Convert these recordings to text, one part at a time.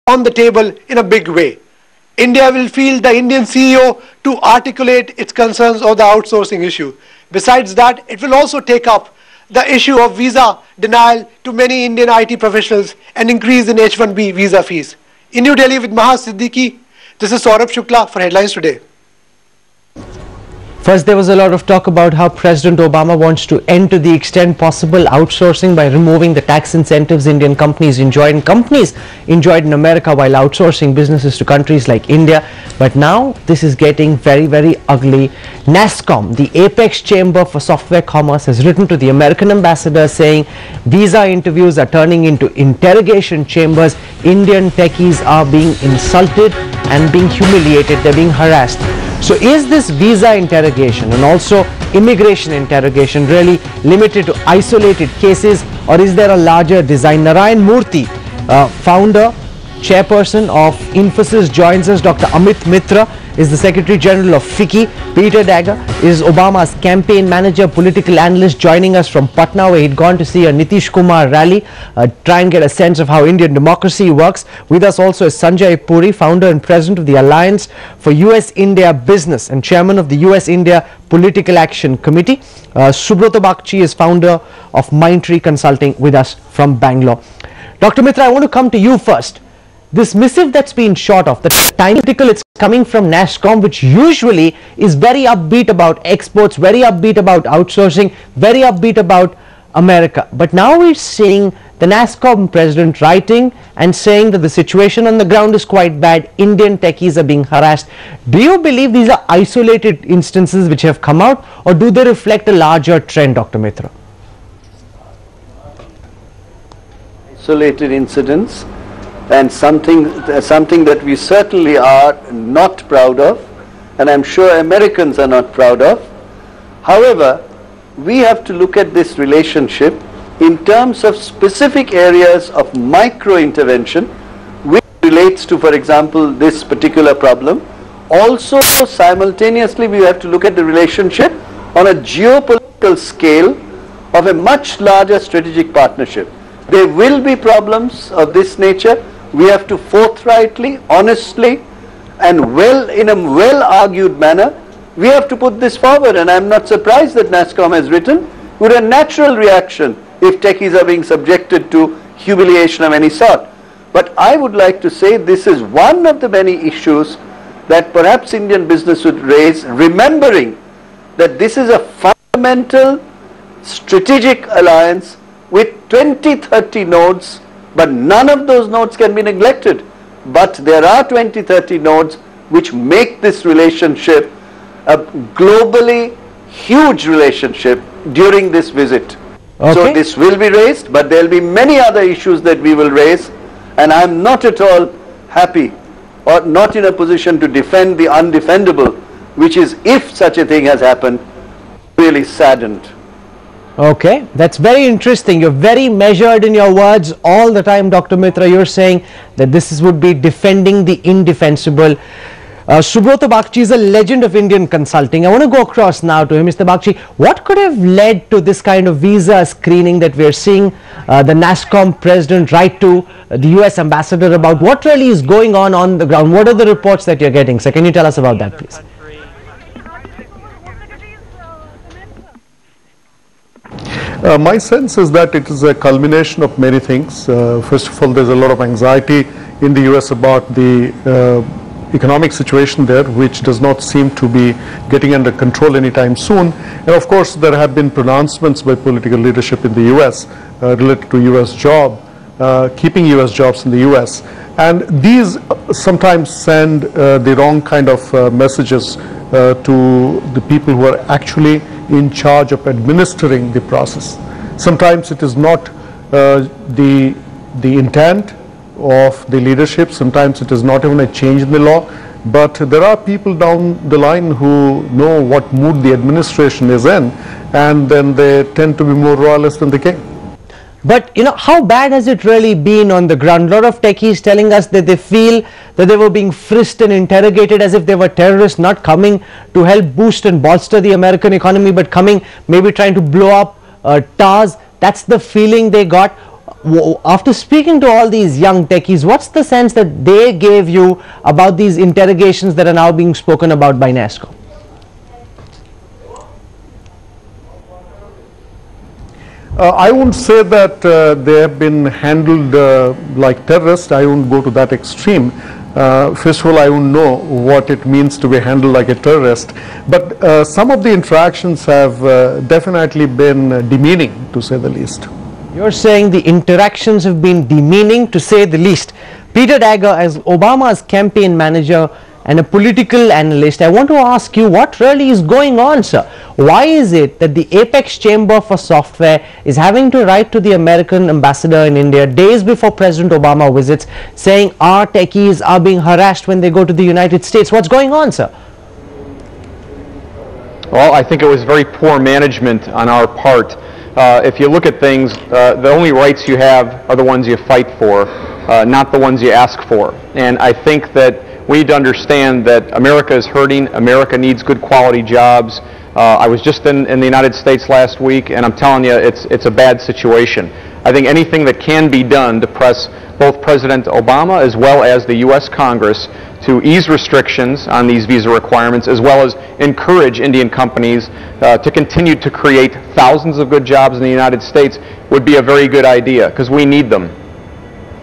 on the table in a big way. India will feel the Indian CEO to articulate its concerns on the outsourcing issue. Besides that, it will also take up the issue of visa denial to many Indian IT professionals and increase in H-1B visa fees. In New Delhi with Maha Siddiqui, this is Saurabh Shukla for Headlines Today. First, there was a lot of talk about how President Obama wants to end to the extent possible outsourcing by removing the tax incentives Indian companies enjoyed in America while outsourcing businesses to countries like India. But now this is getting very, very ugly. NASSCOM, the apex chamber for software commerce, has written to the American ambassador saying visa interviews are turning into interrogation chambers. Indian techies are being insulted and being humiliated. They're being harassed. So is this visa interrogation and also immigration interrogation really limited to isolated cases, or is there a larger design? Narayan Murthy, founder, chairperson of Infosys, joins us. Dr. Amit Mitra is the Secretary General of FICCI. Peter Dagger is Obama's campaign manager, political analyst, joining us from Patna, where he'd gone to see a Nitish Kumar rally, try and get a sense of how Indian democracy works. With us also is Sanjay Puri, founder and president of the Alliance for US-India Business and chairman of the US-India Political Action Committee. Subrata Bagchi is founder of Mindtree Consulting, with us from Bangalore. Dr. Mitra, I want to come to you first. This missive that's been shot off, the tiny article, it's coming from NASSCOM, which usually is very upbeat about exports, very upbeat about outsourcing, very upbeat about America. But now we're seeing the NASSCOM president writing and saying that the situation on the ground is quite bad. Indian techies are being harassed. Do you believe these are isolated instances which have come out, or do they reflect a larger trend, Dr. Mitra? Isolated incidents, and something that we certainly are not proud of, and I'm sure Americans are not proud of. However, we have to look at this relationship in terms of specific areas of micro intervention which relates to, for example, this particular problem. Also, simultaneously, we have to look at the relationship on a geopolitical scale of a much larger strategic partnership. There will be problems of this nature. We have to forthrightly, honestly, and in a well-argued manner, we have to put this forward. And I'm not surprised that NASSCOM has written with a natural reaction if techies are being subjected to humiliation of any sort. But I would like to say this is one of the many issues that perhaps Indian business would raise, remembering that this is a fundamental strategic alliance with 20-30 nodes, but none of those nodes can be neglected. But there are 20-30 nodes which make this relationship a globally huge relationship during this visit. Okay. So this will be raised, but there will be many other issues that we will raise, and I am not at all happy or not in a position to defend the undefendable, which is, if such a thing has happened, really saddened. Okay, that's very interesting. You're very measured in your words all the time, Dr. Mitra. You're saying that this would be defending the indefensible. Subrata Bagchi is a legend of Indian consulting. I want to go across now to him. Mr. Bagchi, what could have led to this kind of visa screening that we're seeing the NASSCOM president write to the US ambassador about? What really is going on the ground? What are the reports that you're getting? So can you tell us about that, please? My sense is that it is a culmination of many things. First of all, there's a lot of anxiety in the US about the economic situation there, which does not seem to be getting under control anytime soon. And of course, there have been pronouncements by political leadership in the US related to keeping US jobs in the US. And these sometimes send the wrong kind of messages to the people who are actually in charge of administering the process. Sometimes it is not the intent of the leadership, sometimes it is not even a change in the law, but there are people down the line who know what mood the administration is in, and then they tend to be more royalist than the king. But you know, how bad has it really been on the ground? A lot of techies telling us that they feel that they were being frisked and interrogated as if they were terrorists, not coming to help boost and bolster the American economy, but coming maybe trying to blow up TARS. That's the feeling they got. after speaking to all these young techies, what's the sense that they gave you about these interrogations that are now being spoken about by NASSCOM? I wouldn't say that they have been handled like terrorists. I wouldn't go to that extreme. First of all, I wouldn't know what it means to be handled like a terrorist. But some of the interactions have definitely been demeaning, to say the least. You're saying the interactions have been demeaning, to say the least. Peter Dagger, as Obama's campaign manager and a political analyst, I want to ask you what really is going on, sir. Why is it that the Apex Chamber for Software is having to write to the American ambassador in India days before President Obama visits, saying our techies are being harassed when they go to the United States? What's going on, sir? Well, I think it was very poor management on our part. If you look at things, the only rights you have are the ones you fight for, not the ones you ask for. And I think that we need to understand that America is hurting. America needs good quality jobs. I was just in the United States last week, and I'm telling you, it's a bad situation. I think anything that can be done to press both President Obama as well as the U.S. Congress to ease restrictions on these visa requirements, as well as encourage Indian companies to continue to create thousands of good jobs in the United States would be a very good idea, because we need them.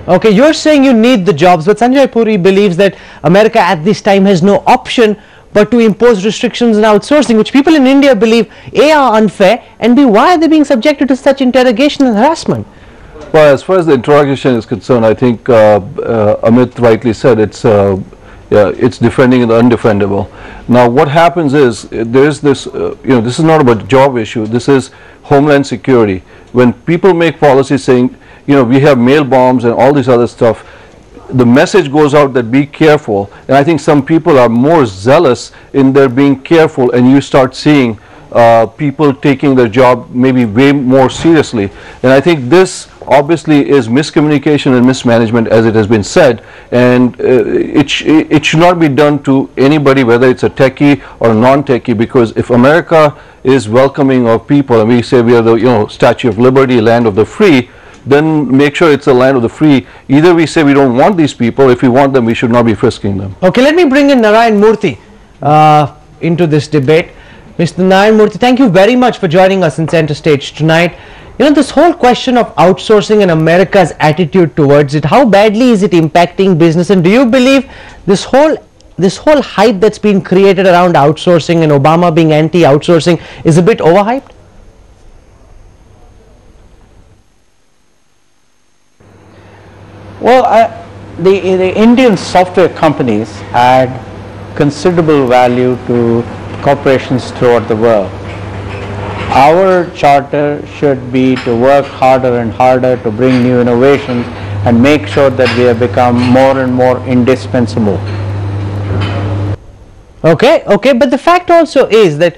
Okay, you're saying you need the jobs, but Sanjay Puri believes that America at this time has no option but to impose restrictions on outsourcing, which people in India believe A, are unfair, and B, why are they being subjected to such interrogation and harassment? Well, as far as the interrogation is concerned, I think Amit rightly said it's defending the undefendable. Now, what happens is there is this, this is not about job issue. This is homeland security. When people make policies saying, we have mail bombs and all this other stuff, the message goes out that be careful. And I think some people are more zealous in their being careful, and you start seeing people taking their job maybe way more seriously. And I think this obviously is miscommunication and mismanagement, as it has been said, and it should not be done to anybody, whether it's a techie or a non-techie, because if America is welcoming of people, and we say we are the Statue of Liberty, land of the free, then make sure it's a land of the free. Either we say we don't want these people, if we want them, we should not be frisking them. Okay, let me bring in Narayan Murthy into this debate. Mr. Narayan Murthy, thank you very much for joining us in Center Stage tonight. This whole question of outsourcing and America's attitude towards it, how badly is it impacting business, and do you believe this whole hype that's been created around outsourcing and Obama being anti-outsourcing is a bit overhyped? Well, the Indian software companies add considerable value to corporations throughout the world. Our charter should be to work harder and harder to bring new innovations and make sure that we have become more and more indispensable. Okay, but the fact also is that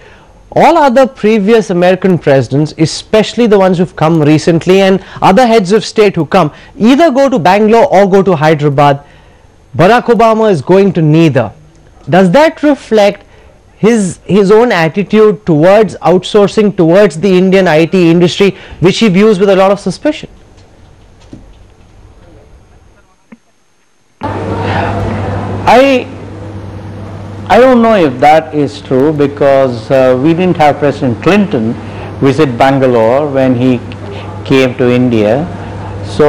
all other previous American presidents, especially the ones who've come recently and other heads of state who come, either go to Bangalore or go to Hyderabad. Barack Obama is going to neither. Does that reflect his own attitude towards outsourcing, towards the Indian IT industry, which he views with a lot of suspicion? I don't know if that is true, because we didn't have President Clinton visit Bangalore when he came to India. So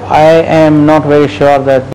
I am not very sure that